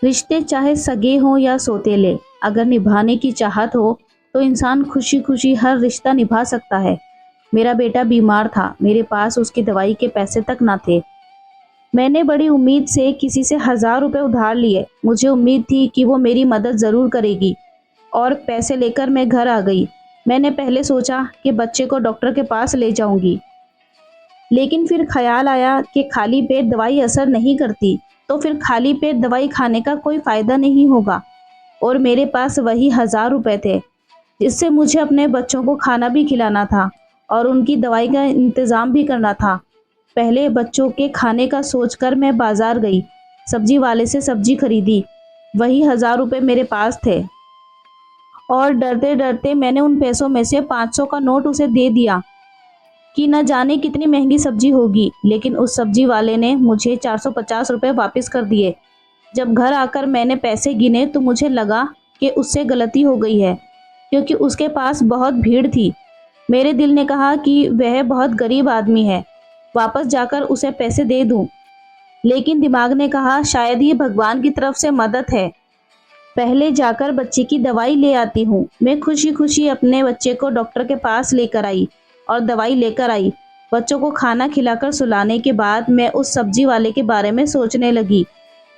रिश्ते चाहे सगे हों या सौतेले, अगर निभाने की चाहत हो तो इंसान खुशी खुशी हर रिश्ता निभा सकता है। मेरा बेटा बीमार था, मेरे पास उसकी दवाई के पैसे तक ना थे। मैंने बड़ी उम्मीद से किसी से 1000 रुपए उधार लिए। मुझे उम्मीद थी कि वो मेरी मदद ज़रूर करेगी और पैसे लेकर मैं घर आ गई। मैंने पहले सोचा कि बच्चे को डॉक्टर के पास ले जाऊंगी, लेकिन फिर ख्याल आया कि खाली पेट दवाई असर नहीं करती, तो फिर खाली पेट दवाई खाने का कोई फ़ायदा नहीं होगा। और मेरे पास वही 1000 रुपए थे, जिससे मुझे अपने बच्चों को खाना भी खिलाना था और उनकी दवाई का इंतज़ाम भी करना था। पहले बच्चों के खाने का सोचकर मैं बाज़ार गई, सब्जी वाले से सब्जी खरीदी। वही 1000 रुपए मेरे पास थे और डरते-डरते मैंने उन पैसों में से 500 का नोट उसे दे दिया कि न जाने कितनी महंगी सब्जी होगी, लेकिन उस सब्जी वाले ने मुझे 450 रुपए वापस कर दिए। जब घर आकर मैंने पैसे गिने तो मुझे लगा कि उससे गलती हो गई है, क्योंकि उसके पास बहुत भीड़ थी। मेरे दिल ने कहा कि वह बहुत गरीब आदमी है, वापस जाकर उसे पैसे दे दूं। लेकिन दिमाग ने कहा शायद ये भगवान की तरफ से मदद है, पहले जाकर बच्चे की दवाई ले आती हूँ। मैं खुशी खुशी अपने बच्चे को डॉक्टर के पास लेकर आई और दवाई लेकर आई। बच्चों को खाना खिलाकर सुलाने के बाद मैं उस सब्जी वाले के बारे में सोचने लगी।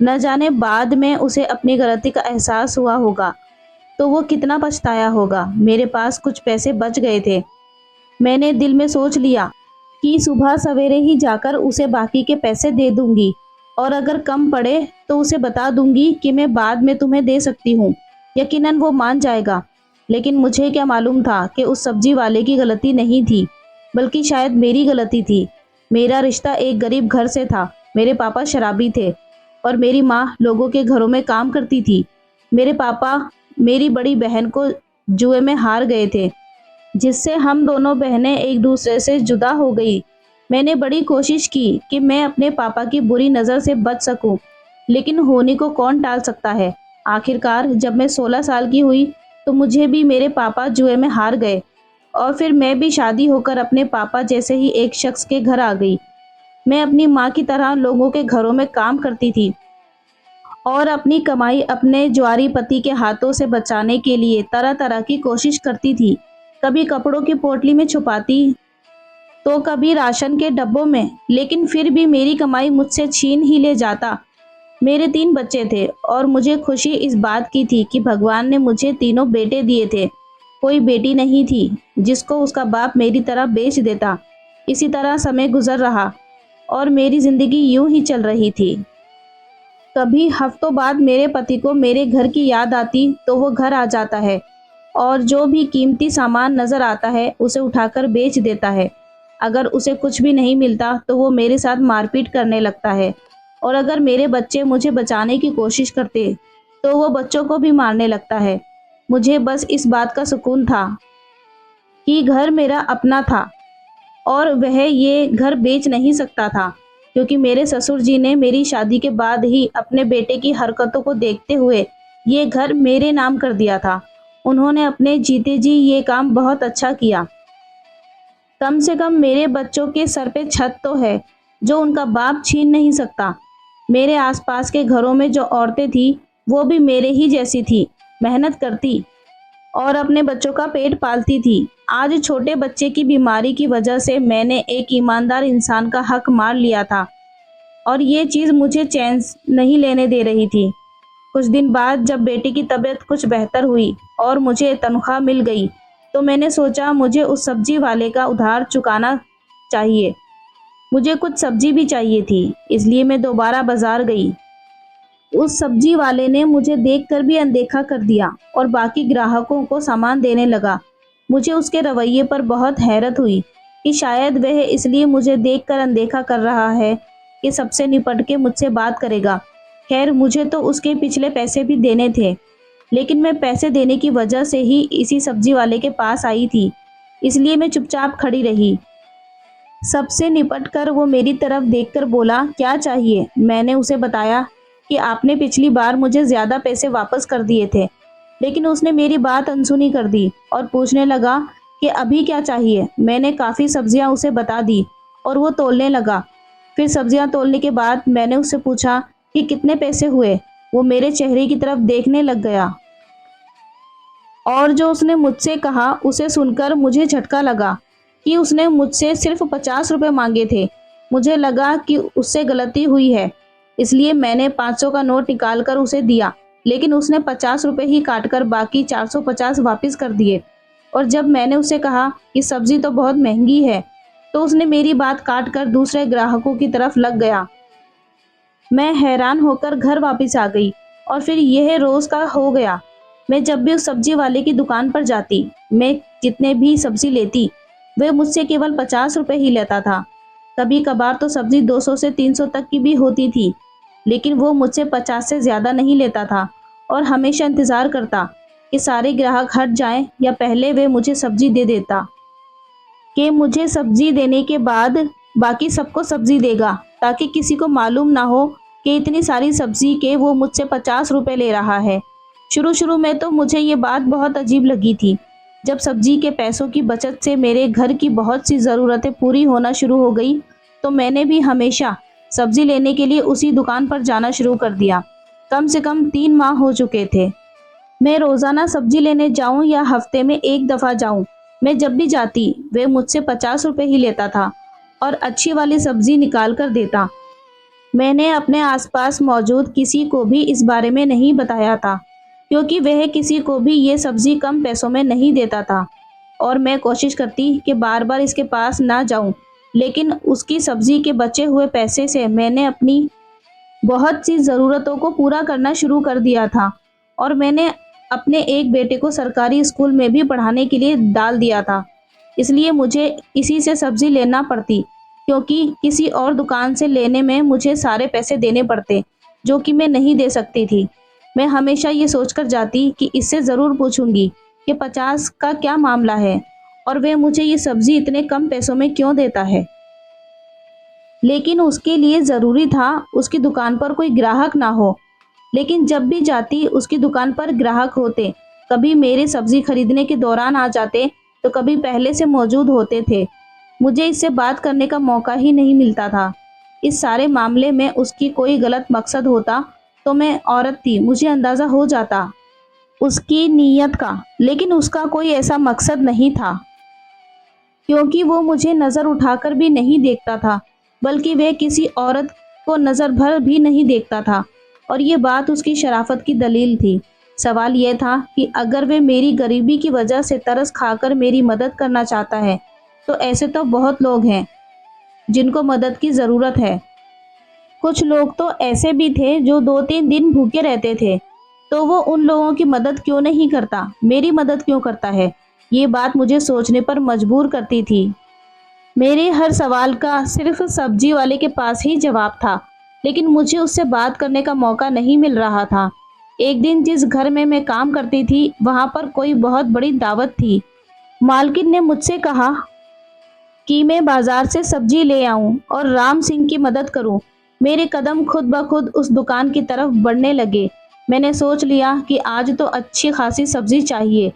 न जाने बाद में उसे अपनी गलती का एहसास हुआ होगा तो वो कितना पछताया होगा। मेरे पास कुछ पैसे बच गए थे। मैंने दिल में सोच लिया कि सुबह सवेरे ही जाकर उसे बाकी के पैसे दे दूंगी और अगर कम पड़े तो उसे बता दूंगी कि मैं बाद में तुम्हें दे सकती हूँ। यकीनन वो मान जाएगा। लेकिन मुझे क्या मालूम था कि उस सब्जी वाले की गलती नहीं थी, बल्कि शायद मेरी गलती थी। मेरा रिश्ता एक गरीब घर से था। मेरे पापा शराबी थे और मेरी माँ लोगों के घरों में काम करती थी। मेरे पापा मेरी बड़ी बहन को जुए में हार गए थे, जिससे हम दोनों बहनें एक दूसरे से जुदा हो गई। मैंने बड़ी कोशिश की कि मैं अपने पापा की बुरी नज़र से बच सकूं, लेकिन होने को कौन टाल सकता है। आखिरकार जब मैं 16 साल की हुई तो मुझे भी मेरे पापा जुए में हार गए और फिर मैं भी शादी होकर अपने पापा जैसे ही एक शख्स के घर आ गई। मैं अपनी माँ की तरह लोगों के घरों में काम करती थी और अपनी कमाई अपने जुआरी पति के हाथों से बचाने के लिए तरह तरह की कोशिश करती थी। कभी कपड़ों की पोटली में छुपाती तो कभी राशन के डब्बों में, लेकिन फिर भी मेरी कमाई मुझसे छीन ही ले जाता। मेरे 3 बच्चे थे और मुझे खुशी इस बात की थी कि भगवान ने मुझे तीनों बेटे दिए थे। कोई बेटी नहीं थी जिसको उसका बाप मेरी तरह बेच देता। इसी तरह समय गुजर रहा और मेरी जिंदगी यूं ही चल रही थी। कभी हफ्तों बाद मेरे पति को मेरे घर की याद आती तो वो घर आ जाता है और जो भी कीमती सामान नजर आता है उसे उठाकर बेच देता है। अगर उसे कुछ भी नहीं मिलता तो वो मेरे साथ मारपीट करने लगता है और अगर मेरे बच्चे मुझे बचाने की कोशिश करते तो वो बच्चों को भी मारने लगता है। मुझे बस इस बात का सुकून था कि घर मेरा अपना था और वह ये घर बेच नहीं सकता था, क्योंकि मेरे ससुर जी ने मेरी शादी के बाद ही अपने बेटे की हरकतों को देखते हुए ये घर मेरे नाम कर दिया था। उन्होंने अपने जीते जी ये काम बहुत अच्छा किया। कम से कम मेरे बच्चों के सर पे छत तो है जो उनका बाप छीन नहीं सकता। मेरे आसपास के घरों में जो औरतें थी वो भी मेरे ही जैसी थी, मेहनत करती और अपने बच्चों का पेट पालती थी। आज छोटे बच्चे की बीमारी की वजह से मैंने एक ईमानदार इंसान का हक मार लिया था और ये चीज़ मुझे चैन नहीं लेने दे रही थी। कुछ दिन बाद जब बेटी की तबीयत कुछ बेहतर हुई और मुझे तनख्वाह मिल गई तो मैंने सोचा मुझे उस सब्जी वाले का उधार चुकाना चाहिए। मुझे कुछ सब्जी भी चाहिए थी, इसलिए मैं दोबारा बाजार गई। उस सब्जी वाले ने मुझे देखकर भी अनदेखा कर दिया और बाकी ग्राहकों को सामान देने लगा। मुझे उसके रवैये पर बहुत हैरत हुई कि शायद वह इसलिए मुझे देखकर अनदेखा कर रहा है कि सबसे निपट के मुझसे बात करेगा। खैर, मुझे तो उसके पिछले पैसे भी देने थे, लेकिन मैं पैसे देने की वजह से ही इसी सब्जी वाले के पास आई थी, इसलिए मैं चुपचाप खड़ी रही। सबसे निपट कर वो मेरी तरफ देखकर बोला, क्या चाहिए? मैंने उसे बताया कि आपने पिछली बार मुझे ज़्यादा पैसे वापस कर दिए थे, लेकिन उसने मेरी बात अनसुनी कर दी और पूछने लगा कि अभी क्या चाहिए। मैंने काफ़ी सब्जियां उसे बता दी और वो तोलने लगा। फिर सब्जियां तोलने के बाद मैंने उससे पूछा कि कितने पैसे हुए। वो मेरे चेहरे की तरफ देखने लग गया और जो उसने मुझसे कहा उसे सुनकर मुझे झटका लगा कि उसने मुझसे सिर्फ 50 रुपए मांगे थे। मुझे लगा कि उससे गलती हुई है, इसलिए मैंने 500 का नोट निकालकर उसे दिया, लेकिन उसने 50 रुपए ही काटकर बाकी 450 वापस कर दिए। और जब मैंने उसे कहा कि सब्जी तो बहुत महंगी है, तो उसने मेरी बात काटकर दूसरे ग्राहकों की तरफ लग गया। मैं हैरान होकर घर वापस आ गई और फिर यह रोज का हो गया। मैं जब भी उस सब्जी वाले की दुकान पर जाती, मैं जितने भी सब्जी लेती, वह मुझसे केवल 50 रुपए ही लेता था। कभी कभार तो सब्जी 200 से 300 तक की भी होती थी, लेकिन वो मुझसे 50 से ज़्यादा नहीं लेता था और हमेशा इंतज़ार करता कि सारे ग्राहक हट जाएं या पहले वे मुझे सब्जी दे देता, कि मुझे सब्जी देने के बाद बाकी सबको सब्जी देगा, ताकि किसी को मालूम ना हो कि इतनी सारी सब्जी के वो मुझसे 50 रुपए ले रहा है। शुरू शुरू में तो मुझे ये बात बहुत अजीब लगी थी। जब सब्जी के पैसों की बचत से मेरे घर की बहुत सी ज़रूरतें पूरी होना शुरू हो गई, तो मैंने भी हमेशा सब्जी लेने के लिए उसी दुकान पर जाना शुरू कर दिया। कम से कम 3 माह हो चुके थे। मैं रोज़ाना सब्जी लेने जाऊं या हफ्ते में एक दफ़ा जाऊं, मैं जब भी जाती वे मुझसे 50 रुपए ही लेता था और अच्छी वाली सब्जी निकाल कर देता। मैंने अपने आसपास मौजूद किसी को भी इस बारे में नहीं बताया था, क्योंकि वह किसी को भी ये सब्जी कम पैसों में नहीं देता था और मैं कोशिश करती कि बार बार इसके पास ना जाऊं, लेकिन उसकी सब्जी के बचे हुए पैसे से मैंने अपनी बहुत सी ज़रूरतों को पूरा करना शुरू कर दिया था और मैंने अपने एक बेटे को सरकारी स्कूल में भी पढ़ाने के लिए डाल दिया था। इसलिए मुझे इसी से सब्जी लेना पड़ती, क्योंकि किसी और दुकान से लेने में मुझे सारे पैसे देने पड़ते, जो कि मैं नहीं दे सकती थी। मैं हमेशा ये सोचकर जाती कि इससे ज़रूर पूछूंगी कि 50 का क्या मामला है और वह मुझे ये सब्ज़ी इतने कम पैसों में क्यों देता है। लेकिन उसके लिए ज़रूरी था उसकी दुकान पर कोई ग्राहक ना हो। लेकिन जब भी जाती उसकी दुकान पर ग्राहक होते, कभी मेरे सब्ज़ी खरीदने के दौरान आ जाते, तो कभी पहले से मौजूद होते थे। मुझे इससे बात करने का मौका ही नहीं मिलता था। इस सारे मामले में उसकी कोई गलत मकसद होता तो मैं औरत थी, मुझे अंदाज़ा हो जाता उसकी नीयत का, लेकिन उसका कोई ऐसा मकसद नहीं था, क्योंकि वो मुझे नज़र उठाकर भी नहीं देखता था, बल्कि वह किसी औरत को नज़र भर भी नहीं देखता था और ये बात उसकी शराफत की दलील थी। सवाल यह था कि अगर वह मेरी गरीबी की वजह से तरस खाकर मेरी मदद करना चाहता है, तो ऐसे तो बहुत लोग हैं जिनको मदद की ज़रूरत है। कुछ लोग तो ऐसे भी थे जो 2-3 दिन भूखे रहते थे, तो वो उन लोगों की मदद क्यों नहीं करता, मेरी मदद क्यों करता है? ये बात मुझे सोचने पर मजबूर करती थी। मेरे हर सवाल का सिर्फ सब्जी वाले के पास ही जवाब था, लेकिन मुझे उससे बात करने का मौका नहीं मिल रहा था। एक दिन जिस घर में मैं काम करती थी, वहाँ पर कोई बहुत बड़ी दावत थी। मालकिन ने मुझसे कहा कि मैं बाजार से सब्जी ले आऊं और राम सिंह की मदद करूं। मेरे कदम खुद ब खुद उस दुकान की तरफ बढ़ने लगे। मैंने सोच लिया कि आज तो अच्छी खासी सब्जी चाहिए,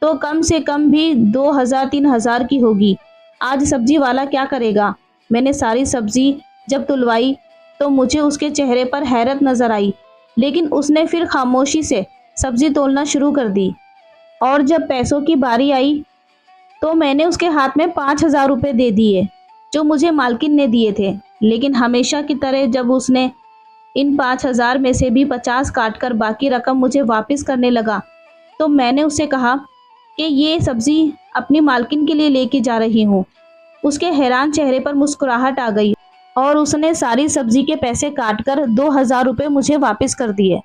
तो कम से कम भी 2000-3000 की होगी। आज सब्जी वाला क्या करेगा? मैंने सारी सब्जी जब तुलवाई तो मुझे उसके चेहरे पर हैरत नजर आई, लेकिन उसने फिर खामोशी से सब्जी तोलना शुरू कर दी। और जब पैसों की बारी आई तो मैंने उसके हाथ में 5000 रुपये दे दिए, जो मुझे मालकिन ने दिए थे। लेकिन हमेशा की तरह जब उसने इन 5000 में से भी 50 काटकर बाकी रकम मुझे वापस करने लगा, तो मैंने उससे कहा कि ये सब्जी अपनी मालकिन के लिए लेके जा रही हूँ। उसके हैरान चेहरे पर मुस्कुराहट आ गई और उसने सारी सब्जी के पैसे काटकर 2000 रुपये मुझे वापस कर दिए।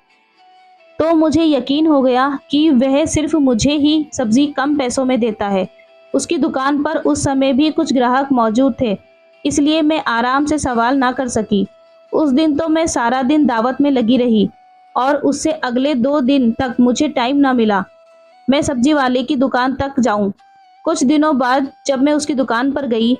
तो मुझे यकीन हो गया कि वह सिर्फ मुझे ही सब्जी कम पैसों में देता है। उसकी दुकान पर उस समय भी कुछ ग्राहक मौजूद थे, इसलिए मैं आराम से सवाल ना कर सकी। उस दिन तो मैं सारा दिन दावत में लगी रही और उससे अगले 2 दिन तक मुझे टाइम ना मिला मैं सब्जी वाले की दुकान तक जाऊं। कुछ दिनों बाद जब मैं उसकी दुकान पर गई,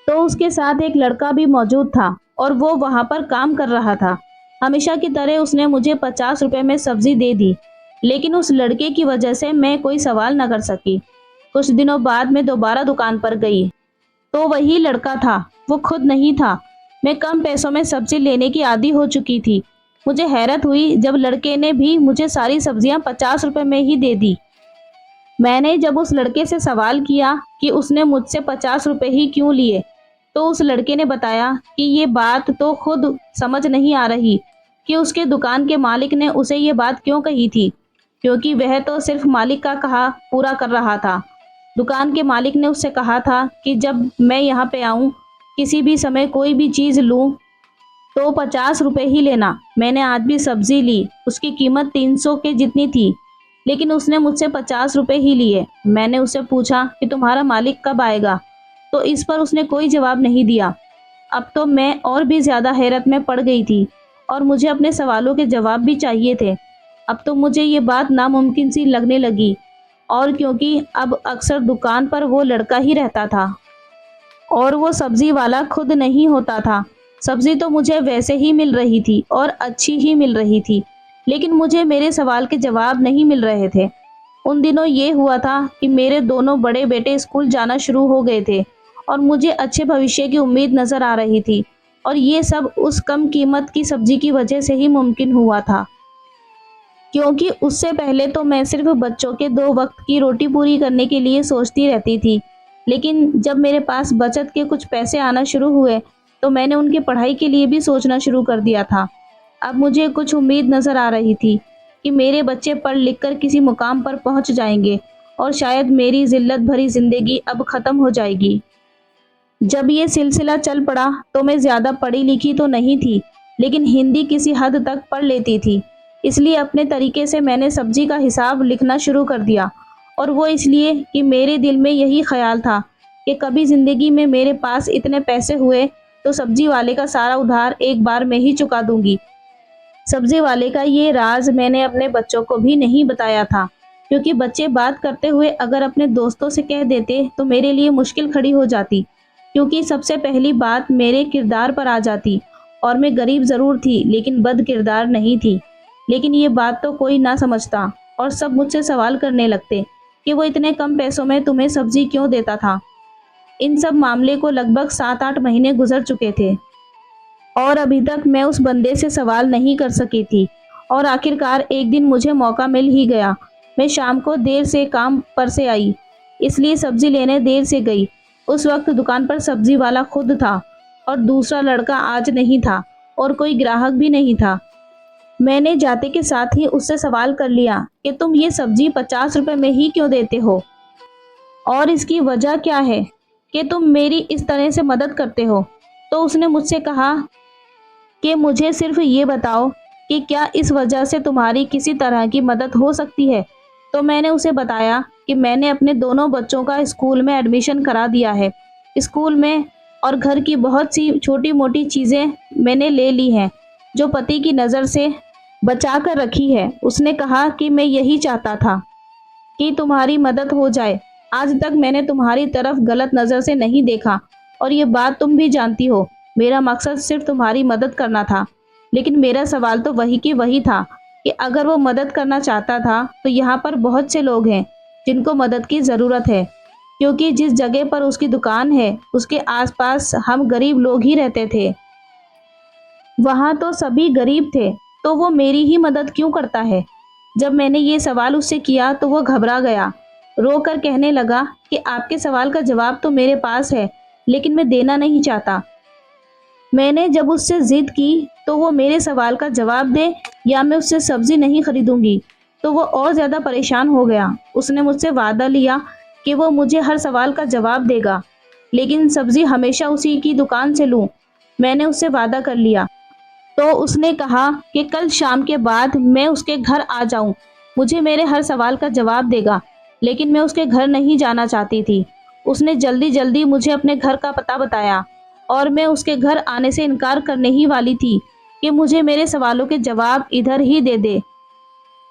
तो उसके साथ एक लड़का भी मौजूद था और वो वहां पर काम कर रहा था। हमेशा की तरह उसने मुझे 50 रुपए में सब्जी दे दी, लेकिन उस लड़के की वजह से मैं कोई सवाल न कर सकी। कुछ दिनों बाद मैं दोबारा दुकान पर गई, तो वही लड़का था, वो खुद नहीं था। मैं कम पैसों में सब्जी लेने की आदी हो चुकी थी, मुझे हैरत हुई जब लड़के ने भी मुझे सारी सब्जियां 50 रुपए में ही दे दी। मैंने जब उस लड़के से सवाल किया कि उसने मुझसे 50 रुपए ही क्यों लिए, तो उस लड़के ने बताया कि ये बात तो खुद समझ नहीं आ रही कि उसके दुकान के मालिक ने उसे ये बात क्यों कही थी, क्योंकि वह तो सिर्फ मालिक का कहा पूरा कर रहा था। दुकान के मालिक ने उससे कहा था कि जब मैं यहाँ पे आऊँ, किसी भी समय कोई भी चीज़ लूँ तो 50 रुपए ही लेना। मैंने आज भी सब्जी ली, उसकी कीमत 300 के जितनी थी, लेकिन उसने मुझसे 50 रुपए ही लिए। मैंने उससे पूछा कि तुम्हारा मालिक कब आएगा, तो इस पर उसने कोई जवाब नहीं दिया। अब तो मैं और भी ज़्यादा हैरत में पड़ गई थी और मुझे अपने सवालों के जवाब भी चाहिए थे। अब तो मुझे ये बात नामुमकिन सी लगने लगी, और क्योंकि अब अक्सर दुकान पर वो लड़का ही रहता था और वो सब्जी वाला खुद नहीं होता था। सब्जी तो मुझे वैसे ही मिल रही थी और अच्छी ही मिल रही थी, लेकिन मुझे मेरे सवाल के जवाब नहीं मिल रहे थे। उन दिनों ये हुआ था कि मेरे दोनों बड़े बेटे स्कूल जाना शुरू हो गए थे और मुझे अच्छे भविष्य की उम्मीद नज़र आ रही थी, और ये सब उस कम कीमत की सब्जी की वजह से ही मुमकिन हुआ था। क्योंकि उससे पहले तो मैं सिर्फ बच्चों के 2 वक्त की रोटी पूरी करने के लिए सोचती रहती थी, लेकिन जब मेरे पास बचत के कुछ पैसे आना शुरू हुए तो मैंने उनकी पढ़ाई के लिए भी सोचना शुरू कर दिया था। अब मुझे कुछ उम्मीद नज़र आ रही थी कि मेरे बच्चे पढ़ लिख कर किसी मुकाम पर पहुंच जाएंगे और शायद मेरी जिल्लत भरी ज़िंदगी अब ख़त्म हो जाएगी। जब ये सिलसिला चल पड़ा तो मैं ज़्यादा पढ़ी लिखी तो नहीं थी, लेकिन हिंदी किसी हद तक पढ़ लेती थी। इसलिए अपने तरीके से मैंने सब्जी का हिसाब लिखना शुरू कर दिया, और वो इसलिए कि मेरे दिल में यही ख्याल था कि कभी ज़िंदगी में मेरे पास इतने पैसे हुए तो सब्जी वाले का सारा उधार एक बार में ही चुका दूंगी। सब्जी वाले का ये राज मैंने अपने बच्चों को भी नहीं बताया था, क्योंकि बच्चे बात करते हुए अगर अपने दोस्तों से कह देते तो मेरे लिए मुश्किल खड़ी हो जाती, क्योंकि सबसे पहली बात मेरे किरदार पर आ जाती, और मैं गरीब ज़रूर थी लेकिन बद किरदार नहीं थी। लेकिन ये बात तो कोई ना समझता और सब मुझसे सवाल करने लगते कि वो इतने कम पैसों में तुम्हें सब्जी क्यों देता था। इन सब मामले को लगभग 7-8 महीने गुजर चुके थे और अभी तक मैं उस बंदे से सवाल नहीं कर सकी थी, और आखिरकार एक दिन मुझे मौका मिल ही गया। मैं शाम को देर से काम पर से आई, इसलिए सब्जी लेने देर से गई। उस वक्त दुकान पर सब्जी वाला खुद था और दूसरा लड़का आज नहीं था और कोई ग्राहक भी नहीं था। मैंने जाते के साथ ही उससे सवाल कर लिया कि तुम ये सब्जी 50 रुपए में ही क्यों देते हो, और इसकी वजह क्या है कि तुम मेरी इस तरह से मदद करते हो। तो उसने मुझसे कहा कि मुझे सिर्फ ये बताओ कि क्या इस वजह से तुम्हारी किसी तरह की मदद हो सकती है। तो मैंने उसे बताया कि मैंने अपने दोनों बच्चों का स्कूल में एडमिशन करा दिया है। स्कूल में और घर की बहुत सी छोटी मोटी चीज़ें मैंने ले ली हैं जो पति की नज़र से बचा कर रखी है। उसने कहा कि मैं यही चाहता था कि तुम्हारी मदद हो जाए। आज तक मैंने तुम्हारी तरफ गलत नज़र से नहीं देखा, और ये बात तुम भी जानती हो। मेरा मकसद सिर्फ तुम्हारी मदद करना था, लेकिन मेरा सवाल तो वही की वही था कि अगर वो मदद करना चाहता था तो यहाँ पर बहुत से लोग हैं जिनको मदद की ज़रूरत है, क्योंकि जिस जगह पर उसकी दुकान है उसके आसपास हम गरीब लोग ही रहते थे। वहाँ तो सभी गरीब थे, तो वो मेरी ही मदद क्यों करता है। जब मैंने ये सवाल उससे किया तो वो घबरा गया, रो कर कहने लगा कि आपके सवाल का जवाब तो मेरे पास है, लेकिन मैं देना नहीं चाहता। मैंने जब उससे ज़िद की तो वो मेरे सवाल का जवाब दे या मैं उससे सब्ज़ी नहीं खरीदूंगी, तो वो और ज़्यादा परेशान हो गया। उसने मुझसे वादा लिया कि वो मुझे हर सवाल का जवाब देगा, लेकिन सब्ज़ी हमेशा उसी की दुकान से लूँ। मैंने उससे वादा कर लिया। तो उसने कहा कि कल शाम के बाद मैं उसके घर आ जाऊं, मुझे मेरे हर सवाल का जवाब देगा। लेकिन मैं उसके घर नहीं जाना चाहती थी। उसने जल्दी जल्दी मुझे अपने घर का पता बताया, और मैं उसके घर आने से इनकार करने ही वाली थी कि मुझे मेरे सवालों के जवाब इधर ही दे दे।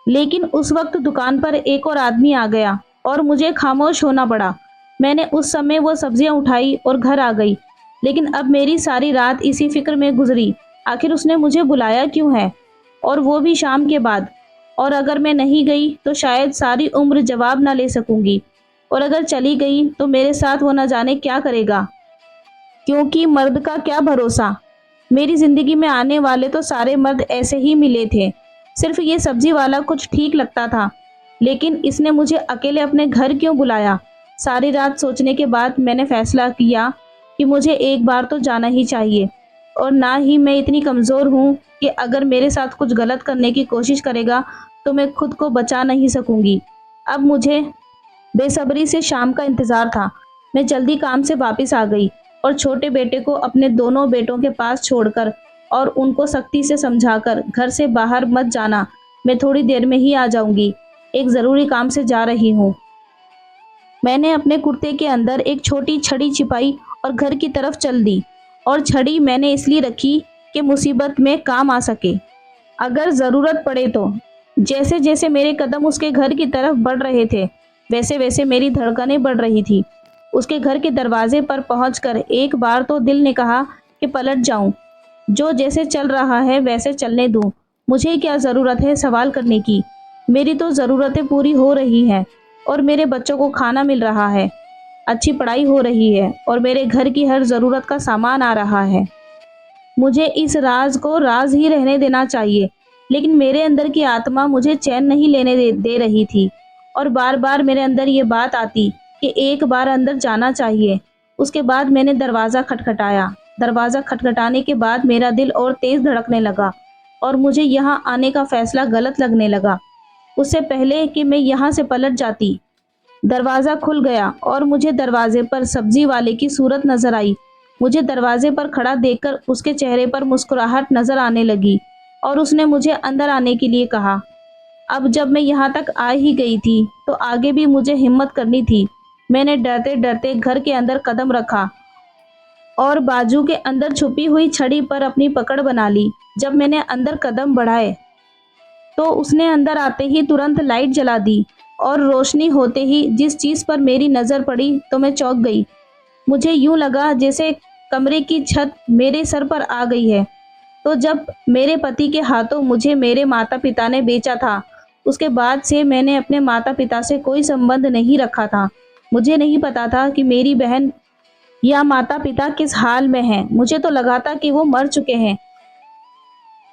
लेकिन उस वक्त दुकान पर एक और आदमी आ गया और मुझे खामोश होना पड़ा। मैंने उस समय वो सब्जियां उठाई और घर आ गई, लेकिन अब मेरी सारी रात इसी फिक्र में गुजरी, आखिर उसने मुझे बुलाया क्यों है, और वो भी शाम के बाद। और अगर मैं नहीं गई तो शायद सारी उम्र जवाब ना ले सकूंगी, और अगर चली गई तो मेरे साथ वो न जाने क्या करेगा, क्योंकि मर्द का क्या भरोसा। मेरी ज़िंदगी में आने वाले तो सारे मर्द ऐसे ही मिले थे, सिर्फ ये सब्जी वाला कुछ ठीक लगता था। लेकिन इसने मुझे अकेले अपने घर क्यों बुलाया? सारी रात सोचने के बाद मैंने फैसला किया कि मुझे एक बार तो जाना ही चाहिए, और ना ही मैं इतनी कमज़ोर हूँ कि अगर मेरे साथ कुछ गलत करने की कोशिश करेगा तो मैं खुद को बचा नहीं सकूंगी। अब मुझे बेसब्री से शाम का इंतज़ार था। मैं जल्दी काम से वापस आ गई और छोटे बेटे को अपने दोनों बेटों के पास छोड़कर और उनको सख्ती से समझाकर, घर से बाहर मत जाना, मैं थोड़ी देर में ही आ जाऊंगी, एक ज़रूरी काम से जा रही हूँ। मैंने अपने कुर्ते के अंदर एक छोटी छड़ी छिपाई और घर की तरफ चल दी। और छड़ी मैंने इसलिए रखी कि मुसीबत में काम आ सके, अगर ज़रूरत पड़े तो। जैसे जैसे मेरे कदम उसके घर की तरफ बढ़ रहे थे, वैसे वैसे मेरी धड़कनें बढ़ रही थी। उसके घर के दरवाजे पर पहुंचकर एक बार तो दिल ने कहा कि पलट जाऊं, जो जैसे चल रहा है वैसे चलने दूं। मुझे क्या ज़रूरत है सवाल करने की? मेरी तो ज़रूरतें पूरी हो रही हैं और मेरे बच्चों को खाना मिल रहा है, अच्छी पढ़ाई हो रही है और मेरे घर की हर ज़रूरत का सामान आ रहा है। मुझे इस राज को राज ही रहने देना चाहिए, लेकिन मेरे अंदर की आत्मा मुझे चैन नहीं लेने दे रही थी और बार बार मेरे अंदर ये बात आती कि एक बार अंदर जाना चाहिए। उसके बाद मैंने दरवाज़ा खटखटाया। दरवाज़ा खटखटाने के बाद मेरा दिल और तेज़ धड़कने लगा और मुझे यहाँ आने का फैसला गलत लगने लगा। उससे पहले कि मैं यहाँ से पलट जाती, दरवाज़ा खुल गया और मुझे दरवाजे पर सब्जी वाले की सूरत नज़र आई। मुझे दरवाजे पर खड़ा देखकर उसके चेहरे पर मुस्कुराहट नज़र आने लगी और उसने मुझे अंदर आने के लिए कहा। अब जब मैं यहाँ तक आ ही गई थी तो आगे भी मुझे हिम्मत करनी थी। मैंने डरते डरते घर के अंदर कदम रखा और बाजू के अंदर छुपी हुई छड़ी पर अपनी पकड़ बना ली। जब मैंने अंदर कदम बढ़ाए तो उसने अंदर आते ही तुरंत लाइट जला दी और रोशनी होते ही जिस चीज़ पर मेरी नज़र पड़ी तो मैं चौंक गई। मुझे यूं लगा जैसे कमरे की छत मेरे सर पर आ गई है। तो जब मेरे पति के हाथों मुझे मेरे माता पिता ने बेचा था, उसके बाद से मैंने अपने माता पिता से कोई संबंध नहीं रखा था। मुझे नहीं पता था कि मेरी बहन या माता पिता किस हाल में हैं। मुझे तो लगा था कि वो मर चुके हैं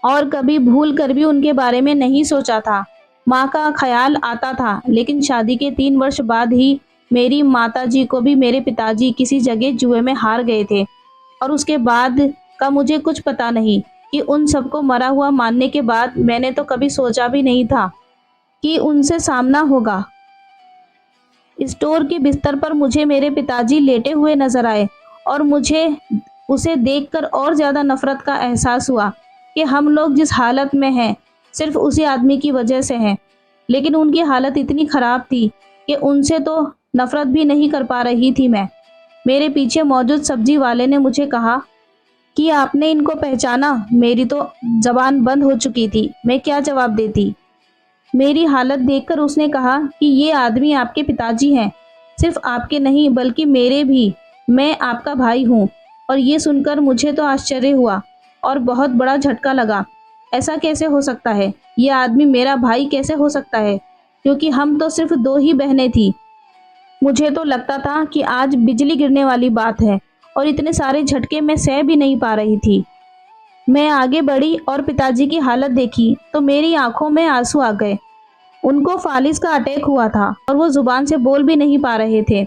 और कभी भूल कर भी उनके बारे में नहीं सोचा था। माँ का ख्याल आता था, लेकिन शादी के 3 वर्ष बाद ही मेरी माताजी को भी मेरे पिताजी किसी जगह जुए में हार गए थे और उसके बाद का मुझे कुछ पता नहीं कि उन सबको मरा हुआ मानने के बाद मैंने तो कभी सोचा भी नहीं था कि उनसे सामना होगा। स्टोर के बिस्तर पर मुझे मेरे पिताजी लेटे हुए नजर आए और मुझे उसे देखकर और ज़्यादा नफरत का एहसास हुआ कि हम लोग जिस हालत में हैं सिर्फ उसी आदमी की वजह से हैं। लेकिन उनकी हालत इतनी ख़राब थी कि उनसे तो नफरत भी नहीं कर पा रही थी मैं। मेरे पीछे मौजूद सब्जी वाले ने मुझे कहा कि आपने इनको पहचाना? मेरी तो जबान बंद हो चुकी थी, मैं क्या जवाब देती। मेरी हालत देखकर उसने कहा कि ये आदमी आपके पिताजी हैं, सिर्फ आपके नहीं बल्कि मेरे भी। मैं आपका भाई हूँ। और ये सुनकर मुझे तो आश्चर्य हुआ और बहुत बड़ा झटका लगा। ऐसा कैसे हो सकता है? ये आदमी मेरा भाई कैसे हो सकता है? क्योंकि हम तो सिर्फ 2 ही बहनें थी। मुझे तो लगता था कि आज बिजली गिरने वाली बात है और इतने सारे झटके मैं सह भी नहीं पा रही थी। मैं आगे बढ़ी और पिताजी की हालत देखी तो मेरी आंखों में आंसू आ गए। उनको फालिस का अटैक हुआ था और वो जुबान से बोल भी नहीं पा रहे थे,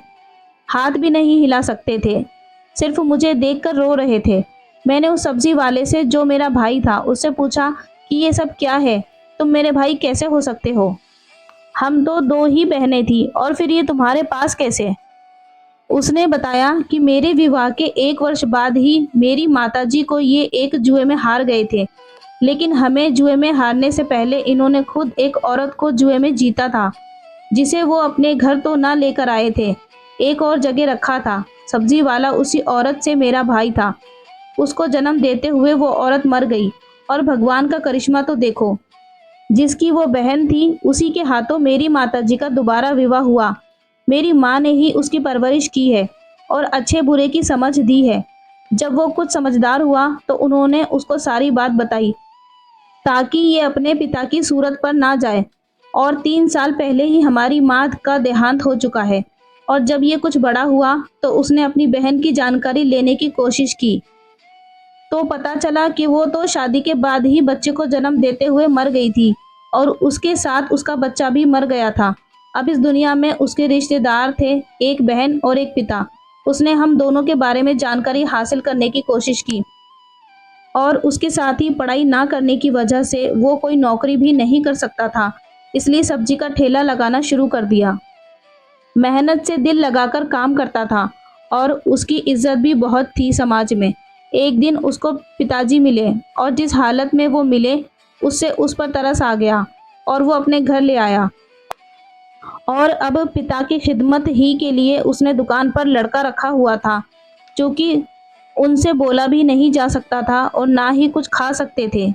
हाथ भी नहीं हिला सकते थे, सिर्फ मुझे देखकर रो रहे थे। मैंने उस सब्जी वाले से, जो मेरा भाई था, उससे पूछा कि ये सब क्या है? तुम मेरे भाई कैसे हो सकते हो? हम तो 2 ही बहनें थी और फिर ये तुम्हारे पास कैसे? उसने बताया कि मेरे विवाह के 1 वर्ष बाद ही मेरी माताजी को ये एक जुए में हार गए थे, लेकिन हमें जुए में हारने से पहले इन्होंने खुद एक औरत को जुए में जीता था, जिसे वो अपने घर तो ना लेकर आए थे, एक और जगह रखा था। सब्जी वाला उसी औरत से मेरा भाई था। उसको जन्म देते हुए वो औरत मर गई और भगवान का करिश्मा तो देखो, जिसकी वो बहन थी उसी के हाथों मेरी माताजी का दोबारा विवाह हुआ। मेरी माँ ने ही उसकी परवरिश की है और अच्छे बुरे की समझ दी है। जब वो कुछ समझदार हुआ तो उन्होंने उसको सारी बात बताई ताकि ये अपने पिता की सूरत पर ना जाए। और 3 साल पहले ही हमारी माँ का देहांत हो चुका है और जब ये कुछ बड़ा हुआ तो उसने अपनी बहन की जानकारी लेने की कोशिश की। तो पता चला कि वो तो शादी के बाद ही बच्चे को जन्म देते हुए मर गई थी और उसके साथ उसका बच्चा भी मर गया था। अब इस दुनिया में उसके रिश्तेदार थे, एक बहन और एक पिता। उसने हम दोनों के बारे में जानकारी हासिल करने की कोशिश की और उसके साथ ही पढ़ाई ना करने की वजह से वो कोई नौकरी भी नहीं कर सकता था, इसलिए सब्जी का ठेला लगाना शुरू कर दिया। मेहनत से दिल लगाकर काम करता था और उसकी इज्जत भी बहुत थी समाज में। एक दिन उसको पिताजी मिले और जिस हालत में वो मिले उससे उस पर तरस आ गया और वो अपने घर ले आया। और अब पिता की खिदमत ही के लिए उसने दुकान पर लड़का रखा हुआ था, जो कि उनसे बोला भी नहीं जा सकता था और ना ही कुछ खा सकते थे।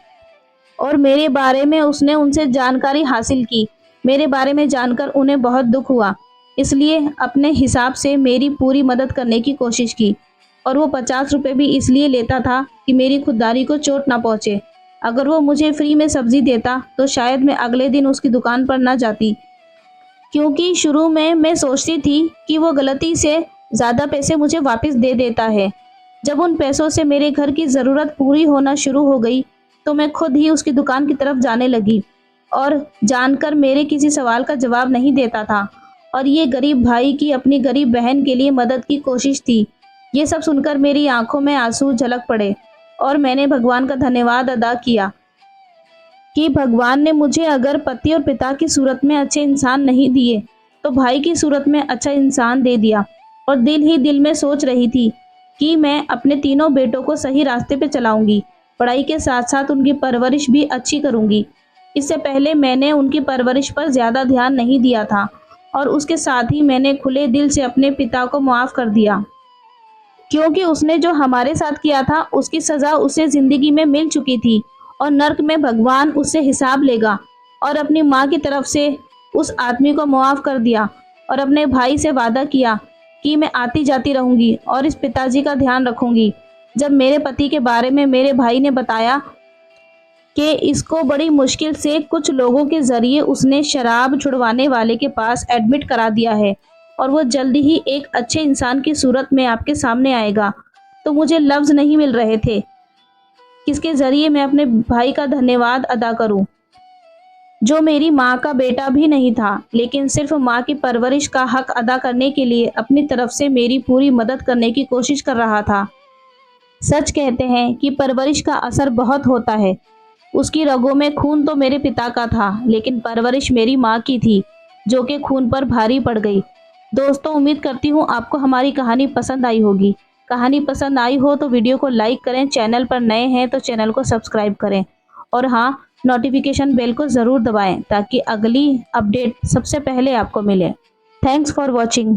और मेरे बारे में उसने उनसे जानकारी हासिल की। मेरे बारे में जानकर उन्हें बहुत दुख हुआ, इसलिए अपने हिसाब से मेरी पूरी मदद करने की कोशिश की। और वो 50 रुपये भी इसलिए लेता था कि मेरी खुददारी को चोट ना पहुँचे। अगर वो मुझे फ्री में सब्जी देता तो शायद मैं अगले दिन उसकी दुकान पर ना जाती, क्योंकि शुरू में मैं सोचती थी कि वो गलती से ज़्यादा पैसे मुझे वापस दे देता है। जब उन पैसों से मेरे घर की ज़रूरत पूरी होना शुरू हो गई तो मैं खुद ही उसकी दुकान की तरफ जाने लगी और जानकर मेरे किसी सवाल का जवाब नहीं देता था। और ये गरीब भाई की अपनी गरीब बहन के लिए मदद की कोशिश थी। ये सब सुनकर मेरी आंखों में आंसू झलक पड़े और मैंने भगवान का धन्यवाद अदा किया कि भगवान ने मुझे अगर पति और पिता की सूरत में अच्छे इंसान नहीं दिए तो भाई की सूरत में अच्छा इंसान दे दिया। और दिल ही दिल में सोच रही थी कि मैं अपने तीनों बेटों को सही रास्ते पे चलाऊंगी, पढ़ाई के साथ साथ उनकी परवरिश भी अच्छी करूंगी। इससे पहले मैंने उनकी परवरिश पर ज़्यादा ध्यान नहीं दिया था और उसके साथ ही मैंने खुले दिल से अपने पिता को माफ़ कर दिया, क्योंकि उसने जो हमारे साथ किया था उसकी सज़ा उसे ज़िंदगी में मिल चुकी थी और नर्क में भगवान उससे हिसाब लेगा। और अपनी माँ की तरफ से उस आदमी को माफ़ कर दिया और अपने भाई से वादा किया कि मैं आती जाती रहूंगी और इस पिताजी का ध्यान रखूंगी। जब मेरे पति के बारे में मेरे भाई ने बताया कि इसको बड़ी मुश्किल से कुछ लोगों के ज़रिए उसने शराब छुड़वाने वाले के पास एडमिट करा दिया है और वो जल्दी ही एक अच्छे इंसान की सूरत में आपके सामने आएगा, तो मुझे लफ्ज़ नहीं मिल रहे थे किसके ज़रिए मैं अपने भाई का धन्यवाद अदा करूं, जो मेरी माँ का बेटा भी नहीं था, लेकिन सिर्फ माँ की परवरिश का हक अदा करने के लिए अपनी तरफ से मेरी पूरी मदद करने की कोशिश कर रहा था। सच कहते हैं कि परवरिश का असर बहुत होता है। उसकी रगों में खून तो मेरे पिता का था, लेकिन परवरिश मेरी माँ की थी, जो कि खून पर भारी पड़ गई। दोस्तों, उम्मीद करती हूँ आपको हमारी कहानी पसंद आई होगी। कहानी पसंद आई हो तो वीडियो को लाइक करें, चैनल पर नए हैं तो चैनल को सब्सक्राइब करें और हाँ, नोटिफिकेशन बेल को ज़रूर दबाएं ताकि अगली अपडेट सबसे पहले आपको मिले। Thanks for watching.